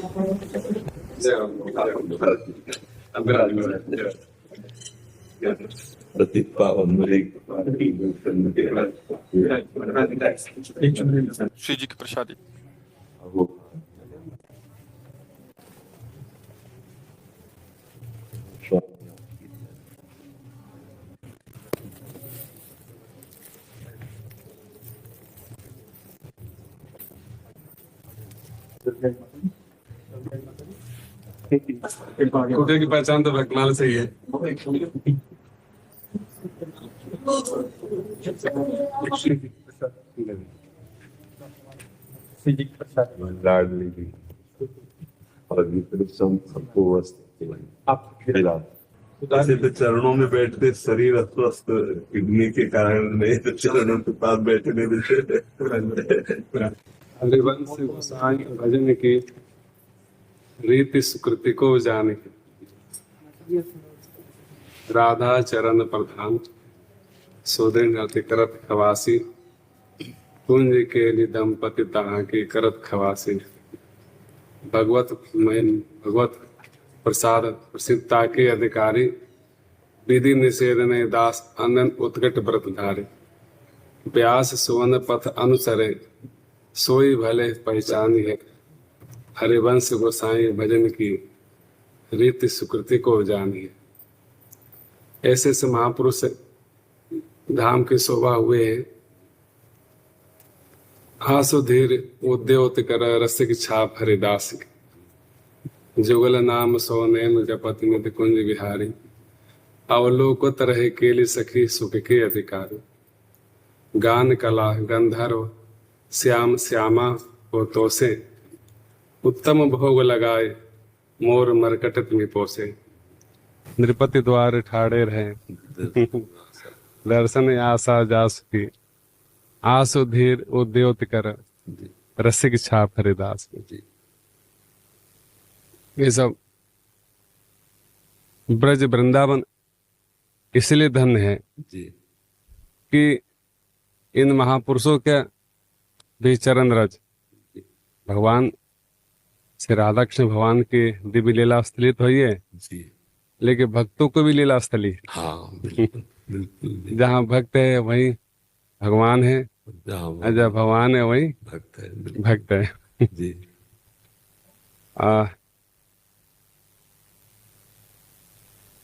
श्री जी की प्रसादी। कुटिया की पहचान तो भक्तमाल से ही है। लाडली भी और सबको ऐसे तो चरणों में बैठते शरीर अस्वस्थ किडनी के कारण नहीं, तो चरणों के पास बैठने देते। हरिवंश गोसाई भजन की रीति सुकृति को जाने, राधा चरण प्रधान सुदृढ़ अति करत खवासी, कुंज के लिए दंपति तहा की करत खवासी। भगवत प्रसाद प्रसिद्धता के अधिकारी, विधि निषेध ने दास अनंत उत्कट व्रत धारे। व्यास सुवन पथ अनुसरे, सोई भले पहचानी है। हरिवंश गोसाई भजन की रीति सुकृति को जानी है। ऐसे से महापुरुष धाम की शोभा हुए हैं। आसुधीर उद्योत कर रसिक छाप हरिदास की, जुगल नाम सो नेम जपति निधि कुंज विहारी। अवलोकत रहे केली सखी सुख के अधिकारी। गान कला गंधर्व श्याम श्यामा को तोसे, उत्तम भोग लगाए मोर मरकट तुम्हें पोसे। नृपति द्वार ठाड़े रहे दर्शन आशा जास की, आसु धीर उद्योत कर रसिक छाप हरिदास की। ये सब ब्रज वृंदावन इसलिए धन्य है कि इन महापुरुषों के भी चरण रज भगवान श्री राधा कृष्ण भगवान की दिव्य लीला स्थलित हुई है, लेकिन भक्तों को भी लीला स्थली। हाँ, जहाँ भक्त है वहीं भगवान है, जहाँ भगवान है वहीं भक्त है जी।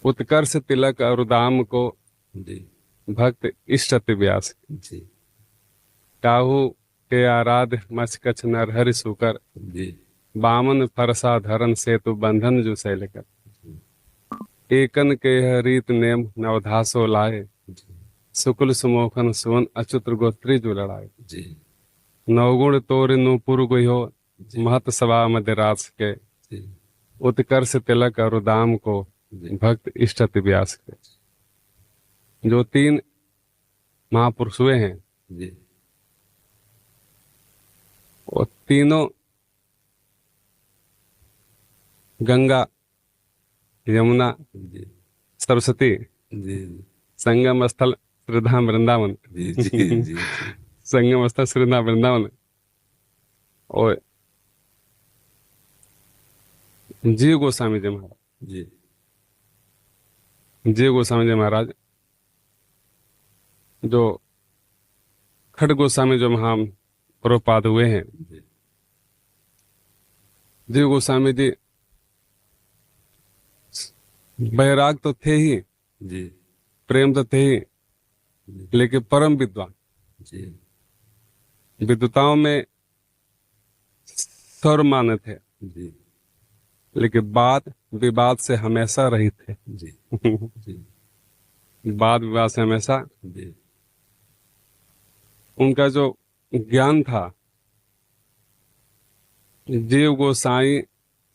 उत्कर्ष तिलक और दाम को भक्त इष्ट अति व्यास जी। काहू के आराध मच कछ नर हरि सुकर, बामन फरसा धरन सेतु बंधन जो शैल कर। एकन के रीत नेम नवधासो लाए, शुक्ल सुमोखन सुवन अच्युत गोत्री जो लड़ाए। नवगुण तोर नूपुर गयो महत सभा मध्यराज के, उत्कर्ष तिलक और दाम को भक्त इष्ट अति व्यास के। जो तीन महापुरुष हुए हैं वो तीनों गंगा यमुना सरस्वती संगम स्थल श्रीधाम वृंदावन संगम स्थल श्रीधाम वृंदावन और जीव गोस्वामी जी महाराज जीव गोस्वामी जी महाराज जो खड़ गोस्वामी जो महाप्रभुपाद हुए हैं। जीव गोस्वामी जी बैराग तो थे ही प्रेम तो थे ही, लेकिन परम विद्वान विद्वताओं में सर्वमान्य थे, लेकिन वाद विवाद से हमेशा रहित थे। वाद विवाद से हमेशा उनका जो ज्ञान था, जीव गोसाई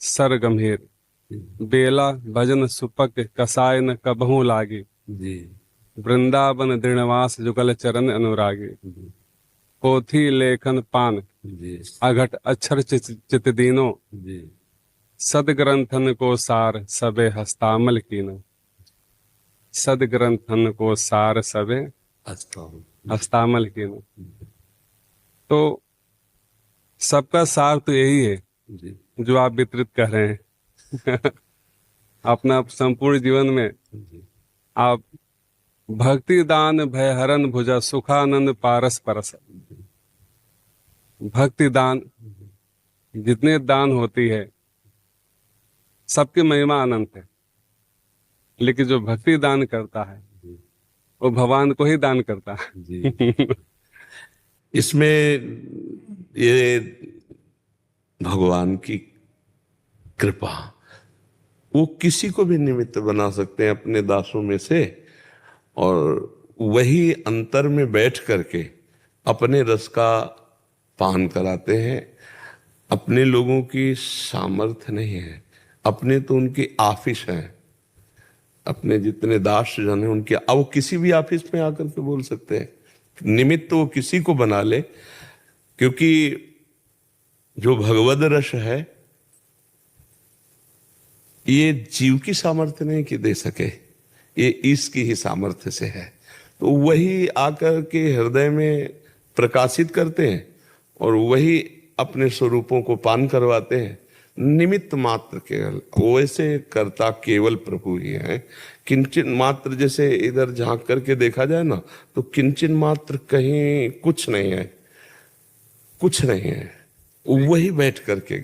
सर गंभीर, बेला भजन सुपक कसाय न कबहू लागी। वृंदावन दृढ़वास जुगल चरण अनुरागी। पोथी लेखन पान अघट अक्षर चित दीनो, सदग्रंथन को सार सबे हस्तामल कीनो। सदग्रंथन को सार सबे हस्तामल कीनो। तो सबका सार तो यही है जो आप वितरित कर रहे हैं अपना संपूर्ण जीवन में आप भक्ति दान भय हरण भुजा सुखानंद पारस परस। भक्ति दान जितने दान होती है सबकी महिमा अनंत है, लेकिन जो भक्ति दान करता है वो भगवान को ही दान करता है जी। इसमें ये भगवान की कृपा, वो किसी को भी निमित्त बना सकते हैं अपने दासों में से, और वही अंतर में बैठ करके अपने रस का पान कराते हैं। अपने लोगों की सामर्थ्य नहीं है, अपने तो उनकी आफिस है। अपने जितने दास जन है उनके, अब वो किसी भी ऑफिस में आकर के बोल सकते हैं, निमित्त तो वो किसी को बना ले, क्योंकि जो भगवद रस है ये जीव की सामर्थ्य नहीं कि दे सके, ये इसकी ही सामर्थ्य से है। तो वही आकर के हृदय में प्रकाशित करते हैं और वही अपने स्वरूपों को पान करवाते हैं। निमित्त मात्र केवल, वैसे करता केवल प्रभु ही है। किंचन मात्र, जैसे इधर झांक करके देखा जाए ना, तो किंचन मात्र कहीं कुछ नहीं है, कुछ नहीं है, वही बैठ करके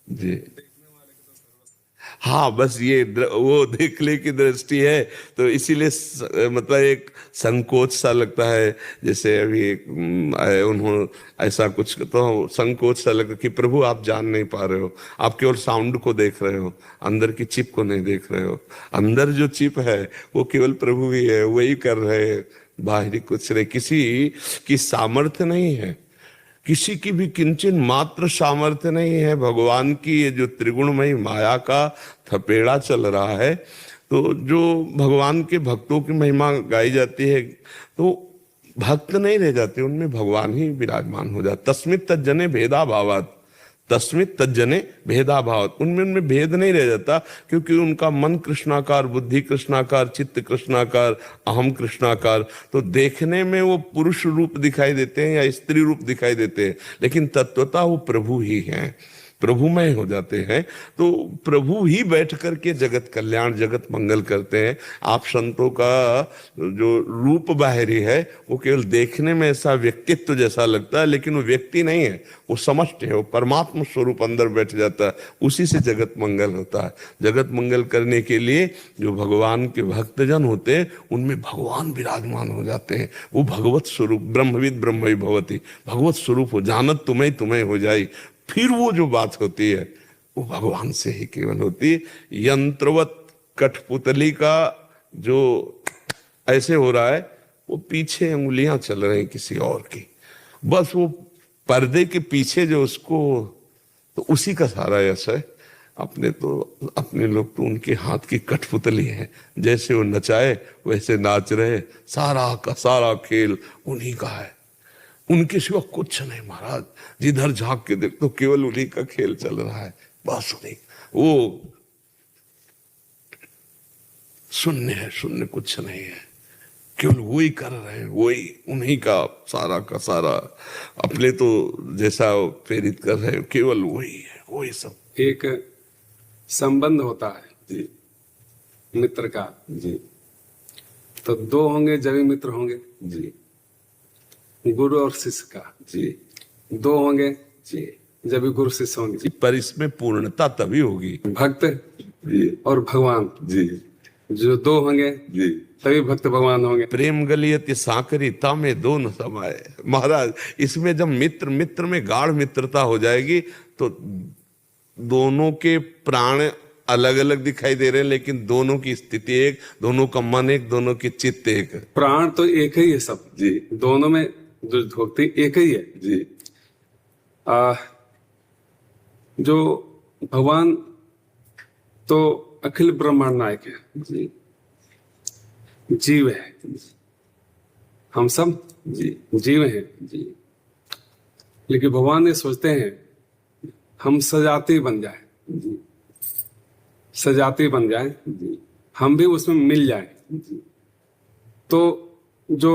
जी। हाँ, बस ये वो देखने की दृष्टि है, तो इसीलिए मतलब एक संकोच सा लगता है। जैसे अभी उन्होंने ऐसा कुछ, तो संकोच सा लगता कि प्रभु आप जान नहीं पा रहे हो, आप केवल साउंड को देख रहे हो, अंदर की चिप को नहीं देख रहे हो। अंदर जो चिप है वो केवल प्रभु ही है, वही कर रहे हैं, बाहरी कुछ नहीं, किसी की सामर्थ्य नहीं है, किसी की भी किंचन मात्र सामर्थ्य नहीं है। भगवान की ये जो त्रिगुणमयी माया का थपेड़ा चल रहा है, तो जो भगवान के भक्तों की महिमा गाई जाती है, तो भक्त नहीं रह जाते, उनमें भगवान ही विराजमान हो जाता। तस्मित तज्जने भेदा भावात, तस्मित तज्जने भेदा भावात, उनमें भेद नहीं रह जाता, क्योंकि उनका मन कृष्णाकार, बुद्धि कृष्णाकार, चित्त कृष्णाकार, अहम कृष्णाकार। तो देखने में वो पुरुष रूप दिखाई देते हैं या स्त्री रूप दिखाई देते हैं, लेकिन तत्वतः वो प्रभु ही हैं, प्रभुमय हो जाते हैं। तो प्रभु ही बैठ करके जगत कल्याण, जगत मंगल करते हैं। आप संतों का जो रूप बाहरी है वो केवल देखने में ऐसा व्यक्तित्व जैसा लगता है, लेकिन वो व्यक्ति नहीं है, वो समष्टि है, वो परमात्मा स्वरूप अंदर बैठ जाता है, उसी से जगत मंगल होता है। जगत मंगल करने के लिए जो भगवान के भक्तजन होते हैं उनमें भगवान विराजमान हो जाते हैं। वो भगवत स्वरूप, ब्रह्मविद ब्रह्मई भवति, भगवत स्वरूप हो, जानत तुम्हें तुम्हें हो जाई। फिर वो जो बात होती है वो भगवान से ही केवल होती है। यंत्रवत कठपुतली का जो ऐसे हो रहा है, वो पीछे उंगलियां चल रही किसी और की, बस वो पर्दे के पीछे जो उसको, तो उसी का सारा यश है। अपने लोग तो उनके हाथ की कठपुतली है, जैसे वो नचाए वैसे नाच रहे, सारा का सारा खेल उन्हीं का है, उनके सिवा कुछ नहीं महाराज। जिधर झांक के देख तो केवल उन्हीं का खेल चल रहा है, बस उन्हीं। वो शून्य है, शून्य कुछ नहीं है, केवल वही कर रहे हैं, वही उन्हीं का सारा, अपने तो जैसा प्रेरित कर रहे हैं, केवल वही है, वही सब। एक संबंध होता है जी मित्र का जी तो दो होंगे जब ही मित्र होंगे, जी गुरु और शिष्य का जी दो होंगे जी जब भी गुरु शिष्य होंगे। जी, पर इसमें पूर्णता तभी होगी। भक्त जी और भगवान जी जो दो होंगे जी, तभी भक्त भगवान होंगे। प्रेम गलियत साकरी तामे दो न समाये। महाराज, इसमें जब मित्र में गाढ़ मित्रता हो जाएगी तो दोनों के प्राण अलग अलग दिखाई दे रहे हैं, लेकिन दोनों की स्थिति एक, दोनों का मन एक, दोनों की चित्त एक। प्राण तो एक ही है सब जी दोनों में, जो भक्ति एक ही है जी जो भगवान तो अखिल ब्रह्मांड नायक है, जी जीव है, हम सब जी जीव हैं, जी लेकिन भगवान ये सोचते हैं हम सजाती बन जाए, जी सजाती बन जाए, जी हम भी उसमें मिल जाए, तो जो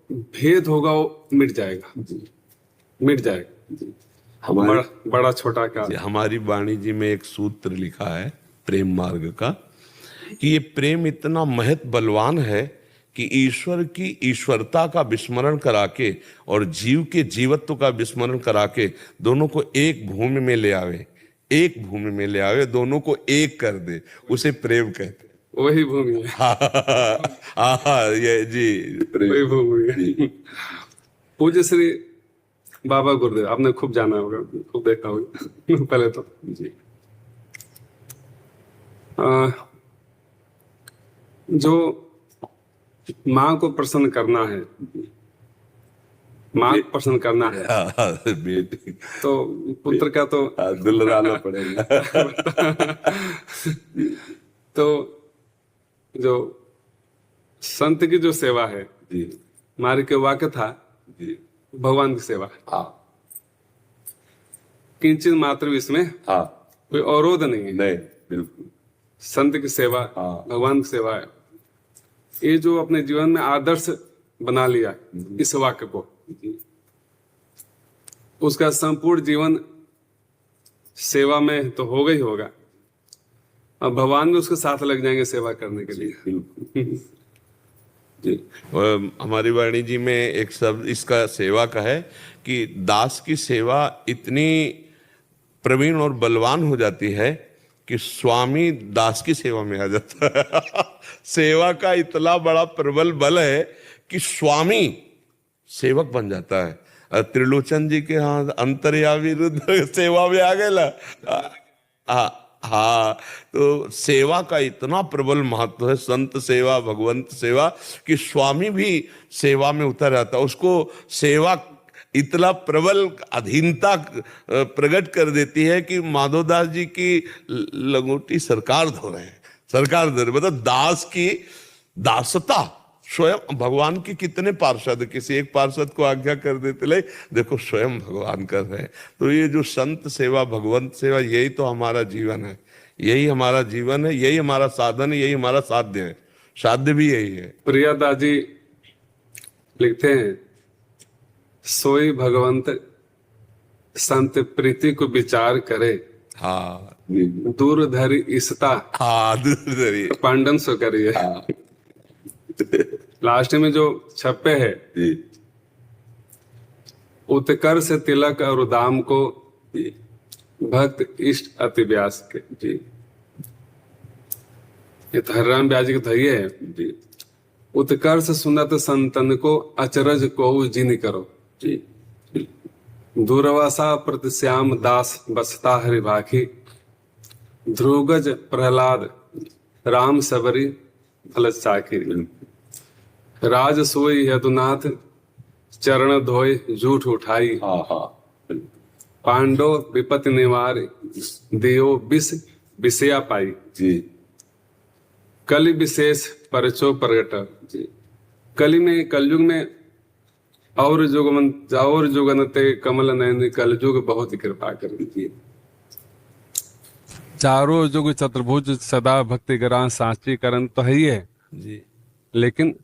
भेद होगा वो मिट जाएगा, जी मिट जाएगा। हमारे बड़ा छोटा का। हमारी वाणी जी में एक सूत्र लिखा है प्रेम मार्ग का, कि ये प्रेम इतना महत बलवान है कि ईश्वर की ईश्वरता का विस्मरण करा के और जीव के जीवत्व का विस्मरण करा के दोनों को एक भूमि में ले आवे, एक भूमि में ले आवे, दोनों को एक कर दे, उसे प्रेम कहते हैं। वही भूमि है, ये जी वही भूमि है। पूज्य श्री बाबा गुरुदेव आपने खूब जाना होगा, खूब देखा होगा पहले तो जी। जो माँ को प्रसन्न करना है, माँ को प्रसन्न करना है बेटी तो पुत्र का तो दुलराना पड़ेगा। तो जो संत की जो सेवा है जी हमारे के वाक्य था जी भगवान की सेवा, हाँ किंचित मात्र भी इसमें हाँ कोई अवरोध नहीं है। नहीं बिल्कुल संत की सेवा हाँ। भगवान की सेवा है, ये जो अपने जीवन में आदर्श बना लिया इस वाक्य को, उसका संपूर्ण जीवन सेवा में तो होगा ही होगा, और भगवान भी उसके साथ लग जाएंगे सेवा करने के लिए। बिल्कुल जी। हमारी वाणी जी में एक शब्द इसका सेवा का है कि दास की सेवा इतनी प्रवीण और बलवान हो जाती है कि स्वामी दास की सेवा में आ जाता है। सेवा का इतना बड़ा प्रबल बल है कि स्वामी सेवक बन जाता है। त्रिलोचन जी के यहाँ अंतर्यामी रुद्र सेवा में आ गए। हाँ, तो सेवा का इतना प्रबल महत्व है, संत सेवा भगवंत सेवा, कि स्वामी भी सेवा में उतर आता है। उसको सेवा इतना प्रबल अधीनता प्रकट कर देती है कि माधवदास जी की लंगोटी सरकार धो रहे हैं, सरकार धो रहे, मतलब दास की दासता स्वयं भगवान की। कितने पार्षद, किसी एक पार्षद को आज्ञा कर देते ले, देखो स्वयं भगवान कर रहे हैं। तो ये जो संत सेवा भगवंत सेवा, यही तो हमारा जीवन है, यही हमारा जीवन है, यही हमारा साधन है, यही हमारा साध्य है, साध्य भी यही है। प्रियदास जी लिखते हैं, सोई भगवंत संत प्रीति को विचार करे, हाँ दूर धरी इसता, हाँ दूर पांडन सो करिए। हाँ लास्ट में जो छप्पे है, जी उत्कर से तिलक और दाम को भक्त इष्ट अति व्यास के। जी ये तो हरिराम व्यास जी के धैर्य है जी। उत्कर्ष सुनत संतन को अचरज को जिन करो जी। दूरवासा प्रतिश्याम दास बसता हरि भाखी, ध्रुवगज प्रहलाद राम सबरी फल चाखी। राज सोई यदुनाथ चरण धोय झूठ उठाई, हाँ हाँ पांडव विपत्ति निवार दियो विष विषया पाई। जी कलि विशेष परचो प्रगट जी। कलि में कलयुग में और जुगनते कमल नयन, कलयुग बहुत कृपा कर दीजिए। चारों युग चतुर्भुज सदा भक्ति ग्रां सांची करन तो है ही है जी। लेकिन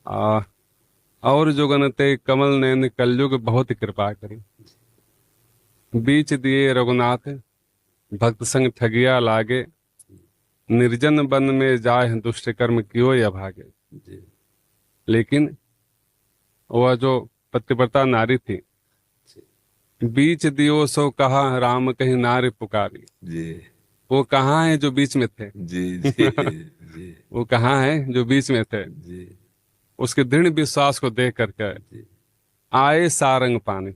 और जुगनते कमल नयन, कलयुग बहुत कृपा करी। बीच दिए रघुनाथ भक्त संग ठगिया लागे, निर्जन वन में जाए दुष्ट कर्म कियो या भागे जी। लेकिन वह जो पतिव्रता नारी थी, बीच दियो सो कहा राम कहीं नारी पुकारी जी। वो कहाँ है जो बीच में थे जी जी जी वो कहाँ है जो बीच में थे जी। उसके दृढ़ विश्वास को देख करके आए सारंग पानी,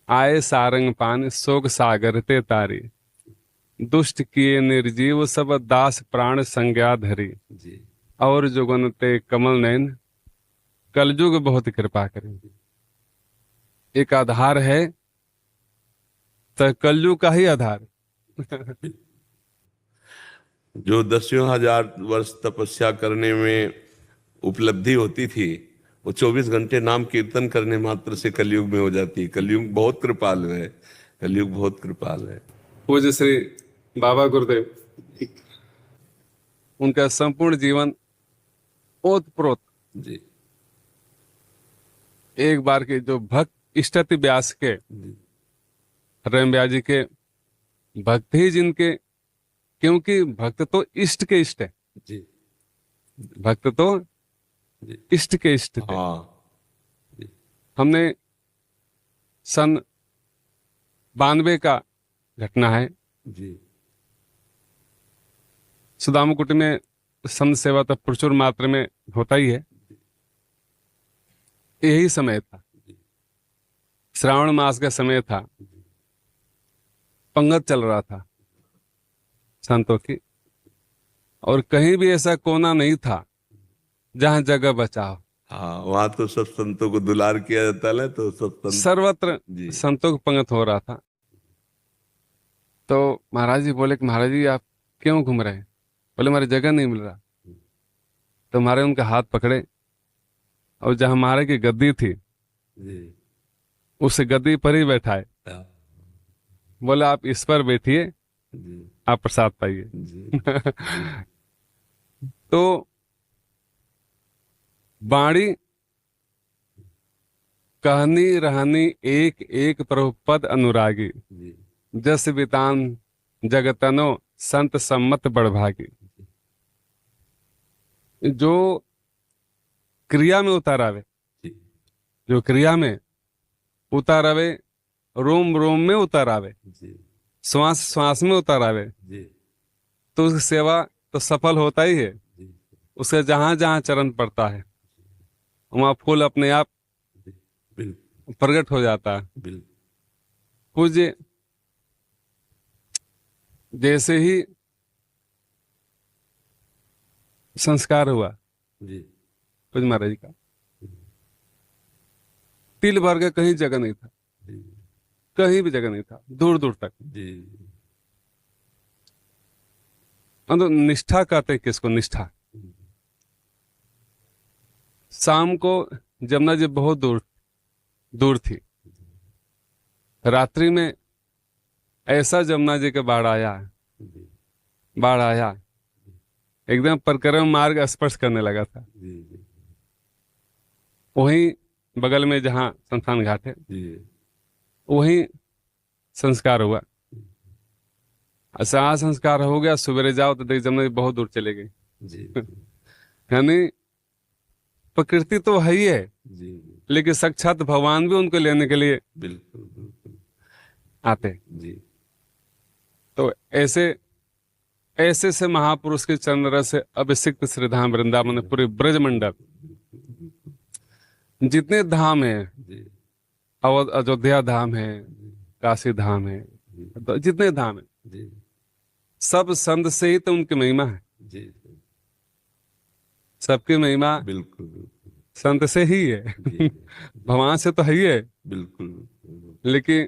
आए सारंग पानी सोग सागर ते तारी, दुष्ट किए निर्जीव सब दास प्राण संज्ञा धरी जी। और जुगनते कमल नयन, कलयुग बहुत कृपा करें। एक आधार है तो कलयुग का ही आधार। जो 10,000 वर्ष तपस्या करने में उपलब्धि होती थी, वो 24 घंटे नाम कीर्तन करने मात्र से कलयुग में हो जाती है। कलयुग बहुत कृपाल है, कलयुग बहुत कृपाल है। पूज्य श्री बाबा गुरुदेव, उनका संपूर्ण जीवन ओतप्रोत जी एक बार के जो भक्त इष्टति व्यास के, जी रम व्यास जी के भक्त ही जिनके, क्योंकि भक्त तो इष्ट के इष्ट है, जी भक्त तो जी इष्ट के इष्ट थे। हाँ हमने सन 92 का घटना है, जी सुदामा कुटी में संत सेवा तो प्रचुर मात्रा में होता ही है। यही समय था, श्रावण मास का समय था, पंगत चल रहा था संतों की, और कहीं भी ऐसा कोना नहीं था जहां जगह बचा हो। हाँ, वहां तो सब संतों को दुलार किया जाता है ना, तो सब संत सर्वत्र जी संतों की पंगत हो रहा था। तो महाराज जी बोले कि महाराज जी आप क्यों घूम रहे हैं? बोले हमारी जगह नहीं मिल रहा। तो हमारे उनका हाथ पकड़े और जहां हमारे की गद्दी थी जी उस गद्दी पर ही बैठाए। हाँ, बोले आप इस पर बैठिए, जी आप प्रसाद पाइए। जी तो बाणी कहनी रहनी एक एक प्रभुपद अनुरागी, जी जस बितान जगतनो संत सम्मत बड़भागी। जो क्रिया में उतारावे, जी जो क्रिया में उतारावे, रोम रोम में उतारावे, जी श्वास श्वास में उतारावे, जी तो उसकी सेवा तो सफल होता ही है। जी उसके जहां जहां चरण पड़ता है वहां फूल अपने आप बिल्कुल प्रकट हो जाता है। बिल्कुल पूज्य जैसे ही संस्कार हुआ जी पूज्य महाराज जी का, तिल भर के कहीं जगह नहीं था, जी कहीं भी जगह नहीं था, दूर दूर तक। जी तो निष्ठा कहते हैं किसको? निष्ठा। शाम को जमुना जी बहुत दूर दूर थी, रात्रि में ऐसा जमुना जी के बाढ़ आया, जी बाढ़ आया, एकदम परिक्रमा मार्ग स्पर्श करने लगा था। जी जी वहीं बगल में जहाँ शमशान घाट है जी वहीं संस्कार हुआ। अच्छा संस्कार हो गया, सवेरे जाओ तो देख जमुना जी बहुत दूर चले गई। जी यानी प्रकृति तो है ही है, जी लेकिन साक्षात भगवान भी उनको लेने के लिए बिल्कुल बिल्कुल आते हैं। जी तो ऐसे ऐसे से महापुरुष के चरण रस से अभिषिक्त श्री धाम वृंदावन पूरे ब्रज मंडल जितने धाम है, जी अवध अयोध्या धाम है, काशी धाम है, तो जितने धाम है जी सब संत से ही तो उनकी महिमा है। जी सबकी महिमा बिल्कुल बिल्कुल संत से ही है। जी भगवान से तो है ही है, बिल्कुल लेकिन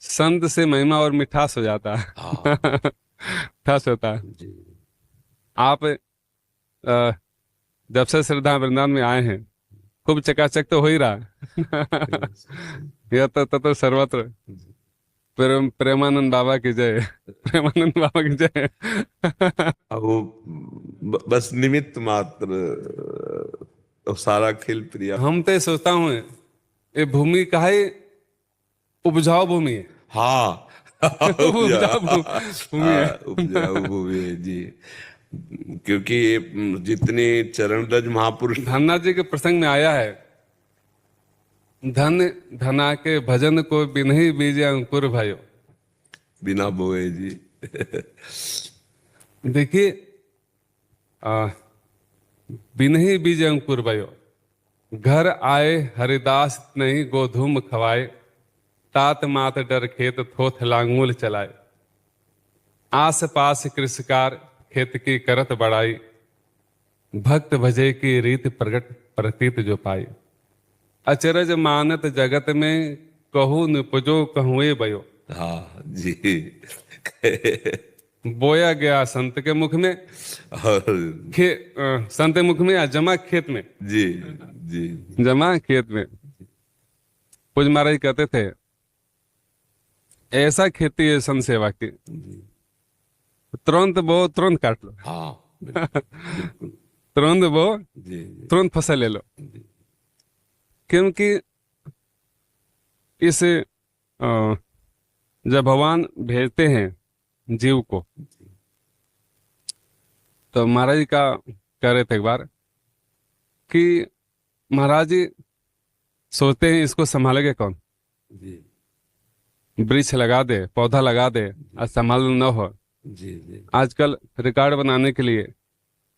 संत से महिमा और मिठास हो जाता है। हाँ मिठास होता है। जी आप जब से श्रद्धा वृंदावन में आए हैं खूब चकाचक तो हो ही रहा है। यह तो सर्वत्र प्रेमानंद बाबा की जय, प्रेमानंद बाबा की जय। अब वो बस निमित्त मात्र, सारा खेल प्रिया। हम तो ये सोचता हूँ ये भूमि का है, उपजाऊ भूमि है। हाँ उपजाऊ भूमि है। उपजाऊ भूमि है जी, क्योंकि ये जितने चरण रज महापुरुष धन्ना जी के प्रसंग में आया है, धन धना के भजन को बिन्ही बीजे अंकुर भयो। बिना बोए जी देखिए बिन्ही बीजे अंकुर भयो, घर आए हरिदास नहीं गोधूम खवाए, तात मात डर खेत थोथ लांगुल चलाए, आस पास कृषिकार खेत की करत बढ़ाई, भक्त भजे की रीत प्रगट प्रतीत जो पाई, अचरज मानत जगत में कहू निपजो कहूए बयो। हाँ जी बोया गया संत के मुख में, और संत के मुख में या जमा खेत में, जी जी जमा खेत में। पूज महाराज कहते थे ऐसा खेती है संत सेवा की, तुरंत बो तुरंत काट लो, हाँ बिल्कुल तुरंत बो जी जी तुरंत फसल ले लो। जी क्योंकि इस जब भगवान भेजते हैं जीव को, तो महाराज जी का कह रहे थे एक बार कि महाराज जी सोचते हैं इसको संभालेगा कौन, जी वृक्ष लगा दे, पौधा लगा दे और संभाल न हो। जी जी आजकल रिकॉर्ड बनाने के लिए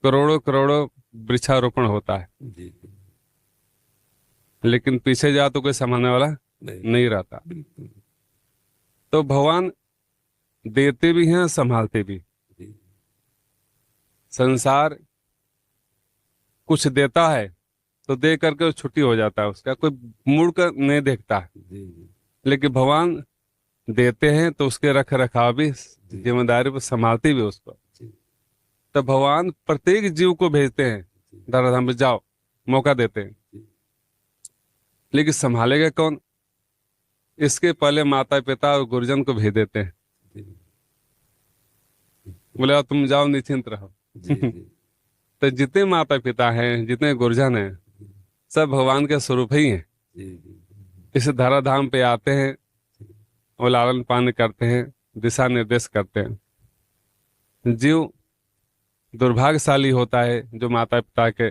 करोड़ों करोड़ों वृक्षारोपण होता है, जी, लेकिन पीछे जा तो कोई संभालने वाला नहीं, नहीं रहता। बिल्कुल, तो भगवान देते भी हैं, संभालते भी। जी संसार कुछ देता है तो दे करके छुट्टी हो जाता है, उसका कोई मुड़ कर नहीं देखता है। जी जी लेकिन भगवान देते हैं तो उसके रख रखाव भी, जिम्मेदारी पर संभालते भी उसको। जी तो भगवान प्रत्येक जीव को भेजते हैं, धराधाम पे जाओ, मौका देते हैं। जी लेकिन संभालेगा कौन, इसके पहले माता पिता और गुरुजन को भेज देते हैं। जी बोले अब तुम जाओ, निश्चिंत रहो। जी जी तो जितने माता पिता हैं, जितने गुरुजन हैं, सब भगवान के स्वरूप ही हैं। जी इस धराधाम पे आते हैं और लालन पालन करते हैं, दिशा निर्देश करते हैं। जीव दुर्भाग्यशाली होता है जो माता पिता के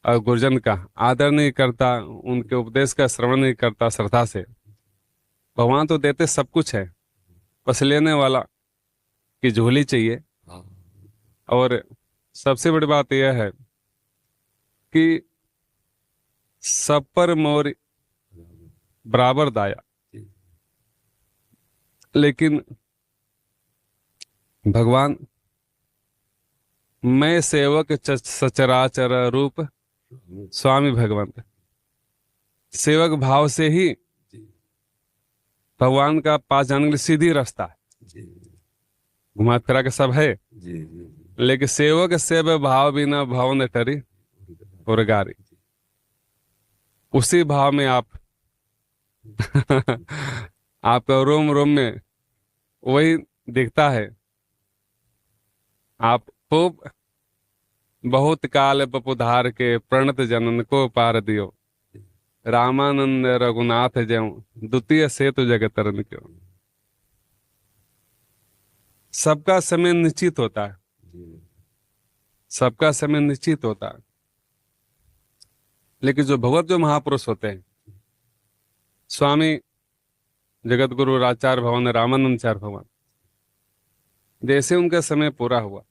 और गुरुजन का आदर नहीं करता, उनके उपदेश का श्रवण नहीं करता श्रद्धा से। भगवान तो देते सब कुछ है, बस लेने वाला की झोली चाहिए। हाँ, और सबसे बड़ी बात यह है कि सब पर मोर बराबर दाया, जी लेकिन भगवान मैं सेवक सचराचर रूप स्वामी भगवंत, सेवक भाव से ही जी भगवान का पास जाने के लिए सीधी रास्ता है। जी घुमा फिरा के सब है, जी जी लेकिन सेवक सेव भाव बिना भाव न टरी और गारी। उसी भाव में आप आपका रोम रोम में वही दिखता है। आप खूब बहुत काल बपुधार के प्रणत जनन को पार दियो, रामानंद रघुनाथ ज्यों द्वितीय सेतु जगत तरन क्यों। सबका समय निश्चित होता है, जी सबका समय निश्चित होता है, लेकिन जो भगवत जो महापुरुष होते हैं, स्वामी जगत गुरु राचार्य भवन रामानंदाचार्य भवन, जैसे उनका समय पूरा हुआ,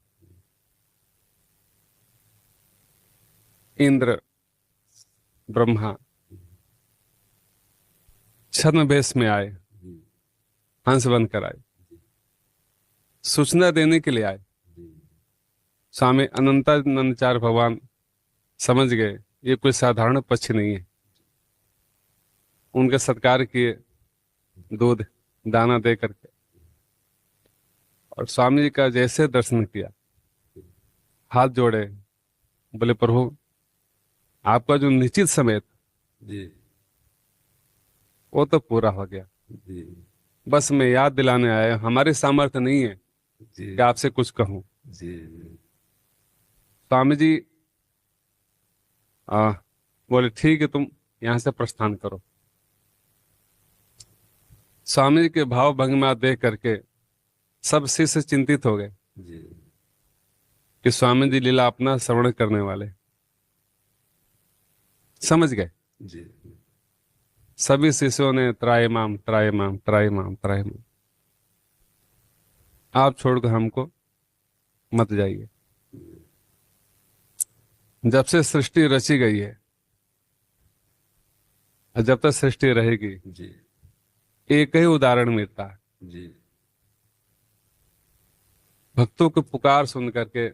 इंद्र ब्रह्मा छद्म में आए, हंस बनकर आए, सूचना देने के लिए आए। स्वामी अनंतानंदाचार्य भगवान समझ गए ये कोई साधारण पक्षी नहीं है। उनके सत्कार किए, दूध दाना दे करके, और स्वामी जी का जैसे दर्शन किया, हाथ जोड़े, बोले प्रभु आपका जो निश्चित समय था जी वो तो पूरा हो गया, जी बस मैं याद दिलाने आया, हमारी सामर्थ्य नहीं है जी कि आपसे कुछ कहूं। जी स्वामी जी बोले ठीक है, तुम यहां से प्रस्थान करो। स्वामी जी के भाव भंगिमा देख करके सब शिष्य चिंतित हो गए जी कि स्वामी जी लीला अपना श्रवण करने वाले, समझ गए। जी सभी शिष्यों ने त्रायमाम त्रायमाम त्रायमाम त्रायमाम, आप छोड़कर हमको मत जाइए। जब से सृष्टि रची गई है और जब तक सृष्टि रहेगी, जी एक ही उदाहरण मिलता है। जी भक्तों की पुकार सुन करके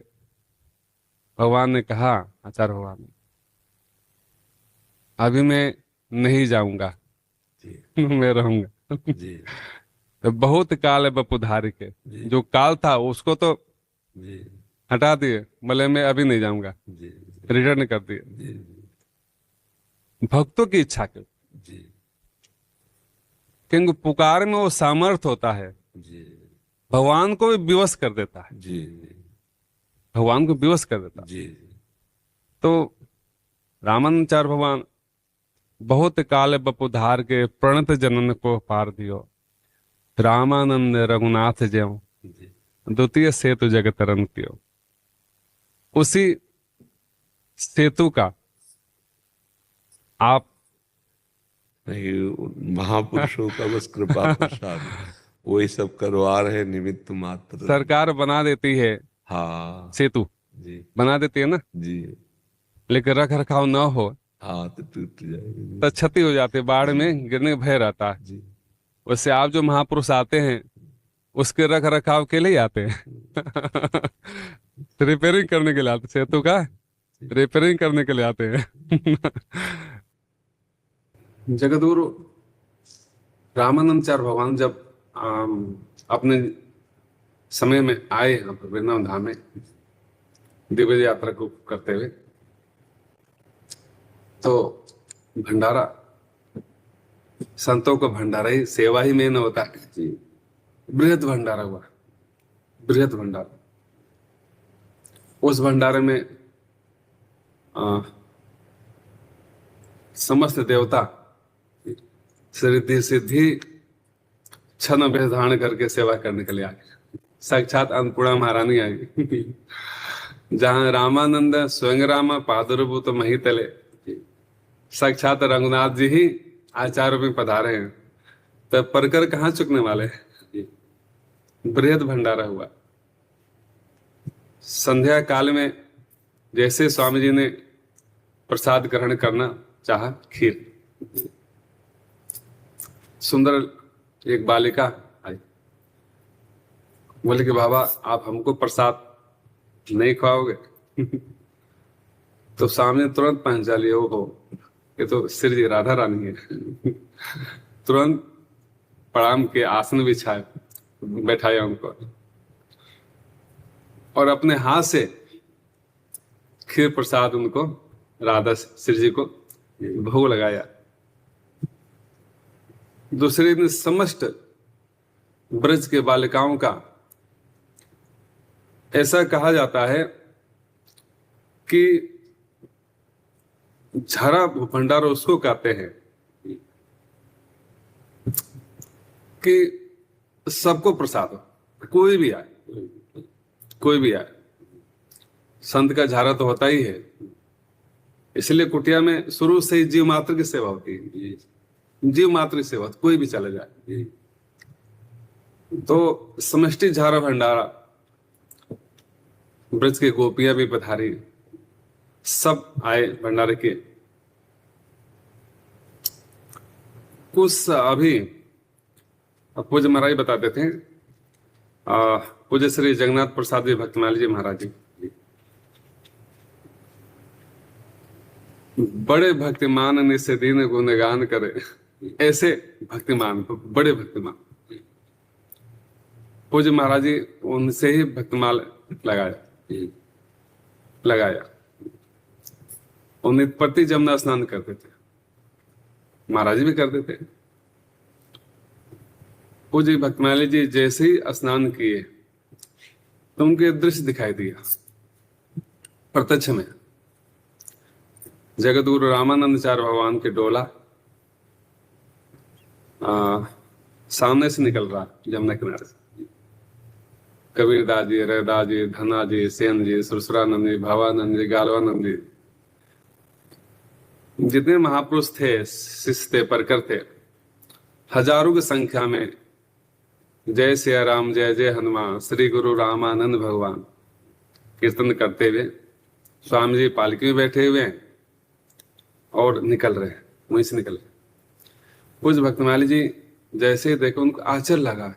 भगवान ने कहा, आचार्य भगवान ने, अभी मैं नहीं जाऊंगा, जी मैं रहूंगा। जी तो बहुत काल है बपुधारी के, जी जो काल था उसको तो जी हटा दिए, बोले मैं अभी नहीं जाऊंगा, जी रिटर्न कर दिए। जी भक्तों की इच्छा के, जी क्योंकि पुकार में वो सामर्थ होता है, जी भगवान को भी विवश कर देता है, जी भगवान को विवश कर देता है। जी तो रामानंदाचार्य भगवान बहुत काल बपुधार के प्रणत जनन को पार दियो। रामानंद रघुनाथ ज्यों जी द्वितीय सेतु जग तरन कियो। उसी सेतु का आप नहीं, महापुरुषों का बस कृपा प्रसाद, वही सब करवा रहे निमित्त मात्र। सरकार बना देती है हाँ सेतु, जी बना देती है ना, जी। लेकिन रख रखाव ना हो हाँ तो टूट जाएगी। तो क्षति हो जाती है, बाढ़ में गिरने का भय रहता है। जी वैसे आप जो महापुरुष आते हैं उसके रख रखाव के लिए आते हैं। रिपेयरिंग करने के लिए आते, सेतु का रिपेयरिंग करने के लिए आते हैं। जगतगुरु रामानंदाचार्य भगवान जब अपने समय में आए यहाँ पर वृंदावन धाम में दिव्य यात्रा को करते हुए, तो भंडारा, संतों का भंडारा ही, सेवा ही मेन होता है जी। बृहद भंडारा हुआ, बृहद भंडारा। उस भंडारे में समस्त देवता रिद्धि सिद्धि छन भेष धारण करके सेवा करने के लिए आ गए। साक्षात अन्नपूर्णा महारानी आई। जहां रामानंद स्वयं रामा पादुर्भूत महितले, साक्षात रघुनाथ जी ही आचार्य में पधारे हैं, तो परकर कहाँ चुकने वाले हैं। बृहद भंडारा हुआ। संध्या काल में जैसे स्वामी जी ने प्रसाद ग्रहण करना चाहा, खीर, सुंदर एक बालिका आई, बोले कि बाबा आप हमको प्रसाद नहीं खाओगे। तो सामने तुरंत पहचान लिया, हो ये तो श्री जी राधा रानी है। तुरंत प्रणाम के आसन बिछाए, बैठाया उनको, और अपने हाथ से खीर प्रसाद उनको, राधा श्री जी को भोग लगाया। दूसरे दिन समस्त ब्रज के बालिकाओं का, ऐसा कहा जाता है कि झरा भंडारा उसको कहते हैं कि सबको प्रसाद हो, कोई भी आए, कोई भी आए। संत का झारा तो होता ही है, इसलिए कुटिया में शुरू से ही जीव मात्र की सेवा होती है। जीव मात्र की सेवा, कोई भी चले जाए। तो समष्टि झारा भंडारा, ब्रज के गोपियां भी पधारी, सब आए भंडारे के। कुछ अभी पूज्य महाराज बताते थे, पूज्य श्री जगन्नाथ प्रसाद जी भक्तमाली जी महाराज जी बड़े भक्तिमान निस्य दीन गुणगान करे, ऐसे भक्तिमान, बड़े भक्तिमान। पूज्य महाराज जी उनसे ही भक्तिमाल लगाया। उन्हें प्रति जमुना स्नान करते थे, महाराज जी भी करते थे। पूज्य भक्तमाली जी जैसे ही स्नान किए तो उनके दृश्य दिखाई दिया प्रत्यक्ष में। जगतगुरु रामानंदाचार्य भगवान के डोला सामने से निकल रहा जमुना किनारे से। कबीरदास जी, रैदास जी, धना जी, सेन जी, सुरसुरानंद जी, भावानंद जी, गालवानंद जी, जितने महापुरुष थे, शिष्य थे, परकर थे, हजारों की संख्या में जय सिया राम, जय जय हनुमान, श्री गुरु रामानंद भगवान कीर्तन करते हुए स्वामी जी पालकी में बैठे हुए हैं और निकल रहे हैं, वहीं से निकल रहे। पूज्य भक्तमाली जी जैसे देखो उनको आश्चर्य लगा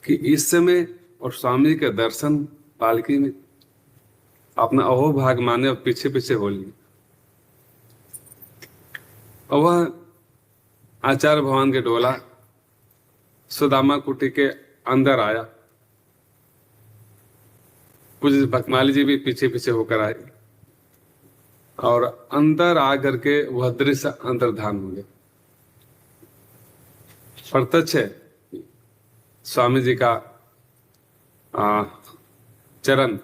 कि इस समय और स्वामी जी के दर्शन पालकी में, अपना अहो भाग माने और पीछे पीछे हो लिए। और वह आचार्य भगवान के डोला सुदामा कुटी के अंदर आया। पूज्य भक्तमाली जी भी पीछे पीछे होकर आए और अंदर आकर के वह दृश्य अंतर्धान हो गया। प्रत्यक्ष है स्वामी जी का चरण।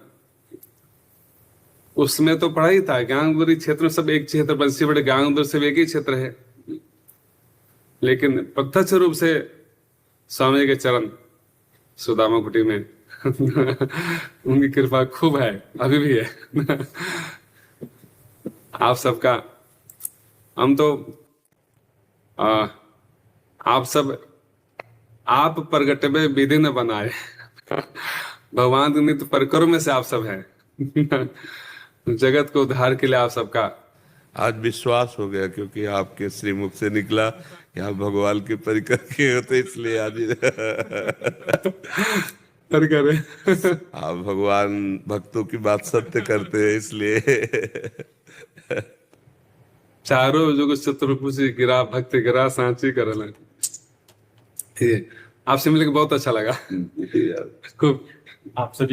उसमें तो पढ़ा ही था, गांगुरी क्षेत्र में सब एक क्षेत्र, बंसी बड़े गांगुर से एक ही क्षेत्र है लेकिन प्रत्यक्ष रूप से स्वामी के चरण सुदामा कुटी में उनकी कृपा खूब है, अभी भी है। आप सबका हम तो आप सब आप प्रगट में विधि न बनाए। भगवान के नित्य परिकरों में से आप सब हैं। जगत को उद्धार के लिए आप सबका आज विश्वास हो गया, क्योंकि आपके श्रीमुख से निकला कि आप भगवान के परिकर के होते, इसलिए आज करे। आप भगवान भक्तों की बात सत्य करते हैं, इसलिए चारों जो चतुर्भुज गिरा भक्ति गिरा सांची करल। आपसे मिलकर बहुत अच्छा लगा। खूब आपसे